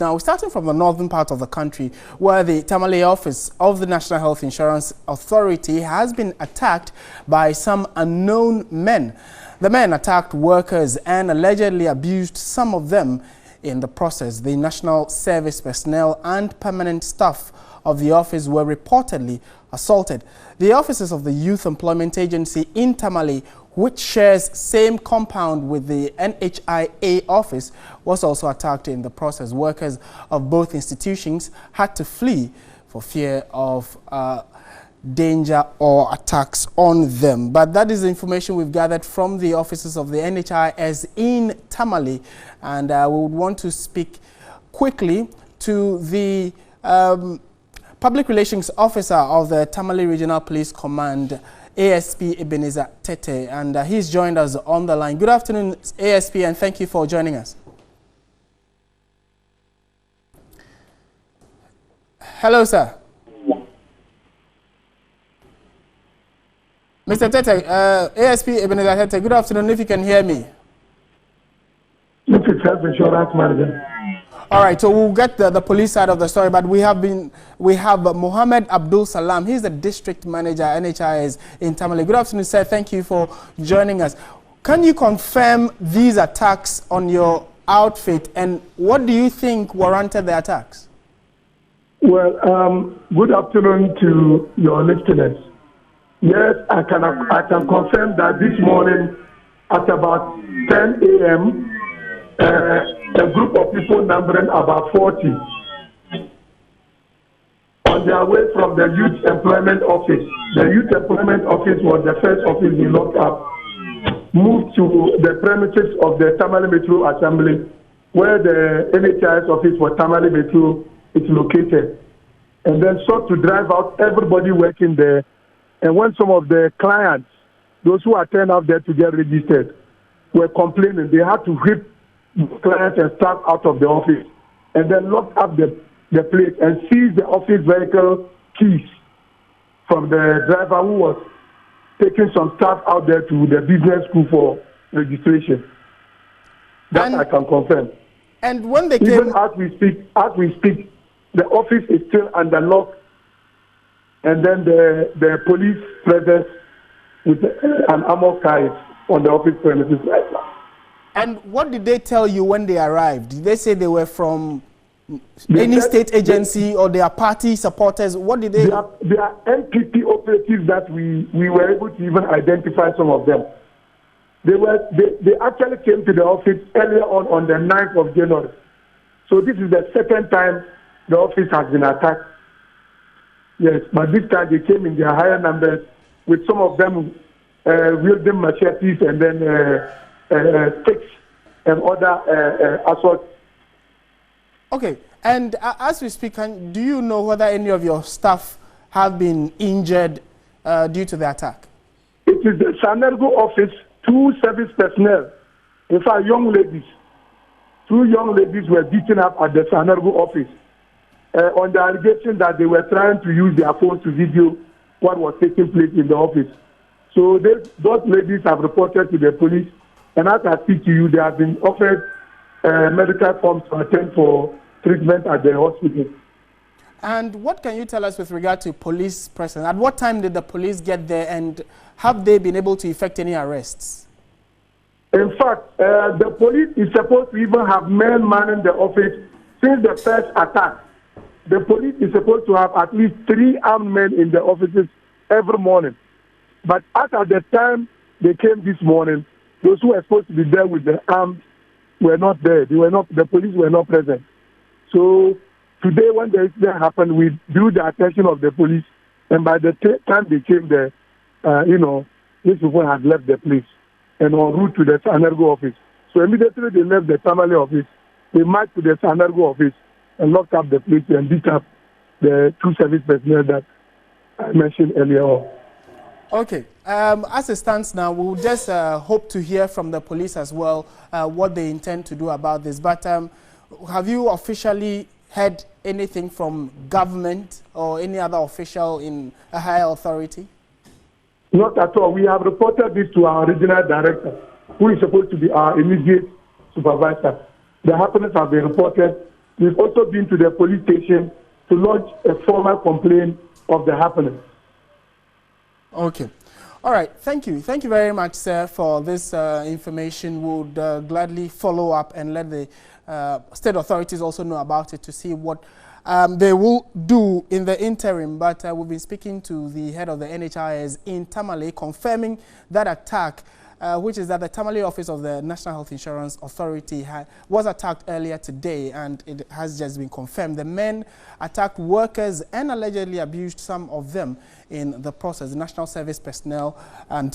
Now, we're starting from the northern part of the country, where the Temale office of the National Health Insurance Authority has been attacked by some unknown men. The men attacked workers and allegedly abused some of them. In the process, the national service personnel and permanent staff of the office were reportedly assaulted. The offices of the Youth Employment Agency in Temale, which shares same compound with the NHIA office, was also attacked in the process. Workers of both institutions had to flee for fear of danger or attacks on them. But that is the information we've gathered from the offices of the NHIS in Temale, and we would want to speak quickly to the Public Relations Officer of the Temale Regional Police Command, ASP Ebenezer Tete, and he's joined us on the line. Good afternoon, ASP, and thank you for joining us. Hello, sir. Mr. Tete, ASP Ebenezer Tete, good afternoon, if you can hear me. This is Health Insurance Manager. All right, so we'll get the police side of the story, but we have Mohammed Abdul Salam. He's the district manager, NHIS in Temale. Good afternoon, sir. Thank you for joining us. Can you confirm these attacks on your outfit, and what do you think warranted the attacks? Well, good afternoon to your listeners. Yes, I can confirm that this morning at about 10 a.m., a group of people numbering about 40 on their way from the Youth Employment Office. The Youth Employment Office was the first office we locked up, moved to the premises of the Temale Metro Assembly, where the NHIS office for Temale Metro is located, and then sought to drive out everybody working there. And when some of the clients, those who are turned out there to get registered, were complaining, they had to whip clients and staff out of the office, and then locked up the place and seized the office vehicle keys from the driver who was taking some staff out there to the business school for registration. That I can confirm. And when they even as we speak, the office is still under lock, and then the police presence with an armored car is on the office premises right now. And what did they tell you when they arrived? Did they say they were from any state agency or their party supporters? What did they? They are NPP operatives that we were able to even identify some of them. They actually came to the office earlier on the 9th of January. So this is the second time the office has been attacked. Yes, but this time they came in their higher numbers, with some of them wielding machetes and then sticks and other assaults. Okay, and as we speak, do you know whether any of your staff have been injured due to the attack? It is the Sanergo office, 2 service personnel, in fact, young ladies. 2 young ladies were beaten up at the Sanergo office on the allegation that they were trying to use their phones to video what was taking place in the office. So those ladies have reported to the police, and as I speak to you, they have been offered medical forms to attend for treatment at the hospital. And what can you tell us with regard to police presence? At what time did the police get there, and have they been able to effect any arrests? In fact, the police is supposed to even have men manning the office since the first attack. The police is supposed to have at least 3 armed men in the offices every morning. But at the time they came this morning, those who were supposed to be there with the arms were not there. The police were not present. So today, when the incident happened, we drew the attention of the police, and by the time they came there, these people had left the place and en route to the Sanergo office. So immediately they left the Temale office, they marched to the Sanergo office and locked up the place and beat up the 2 service personnel that I mentioned earlier on. Okay. As it stands now, we'll just hope to hear from the police as well what they intend to do about this. But have you officially heard anything from government or any other official in a higher authority? Not at all. We have reported this to our regional director, who is supposed to be our immediate supervisor. The happenings have been reported we've also been to the police station to lodge a formal complaint of the happening. Okay. All right. Thank you. Thank you very much, sir, for this information. We would gladly follow up and let the state authorities also know about it to see what they will do in the interim. But we've been speaking to the head of the NHIS in Temale, confirming that attack, which is that the Temale office of the National Health Insurance Authority was attacked earlier today, and it has just been confirmed. The men attacked workers and allegedly abused some of them in the process. The National Service personnel and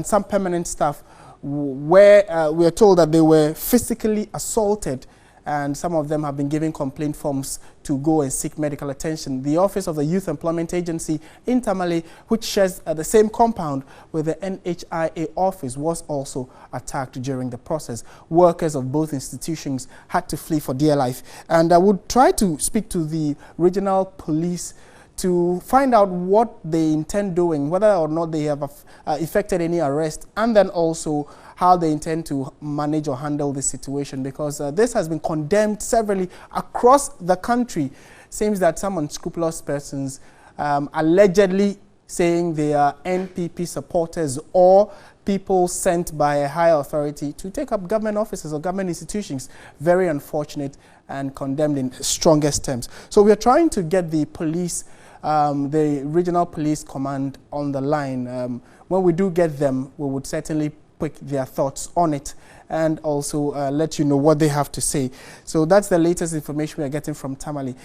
some permanent staff, where we are told that they were physically assaulted, and some of them have been given complaint forms to go and seek medical attention. The Office of the Youth Employment Agency in Temale, which shares the same compound with the NHIA office, was also attacked during the process. Workers of both institutions had to flee for dear life. And I would try to speak to the regional police to find out what they intend doing, whether or not they have effected any arrest, and then also how they intend to manage or handle this situation, because this has been condemned severally across the country. Seems that some unscrupulous persons allegedly saying they are NPP supporters or people sent by a higher authority to take up government offices or government institutions. Very unfortunate and condemned in strongest terms. So we are trying to get the police, the regional police command on the line. When we do get them, we would certainly pick their thoughts on it and also let you know what they have to say. So that's the latest information we are getting from Temale.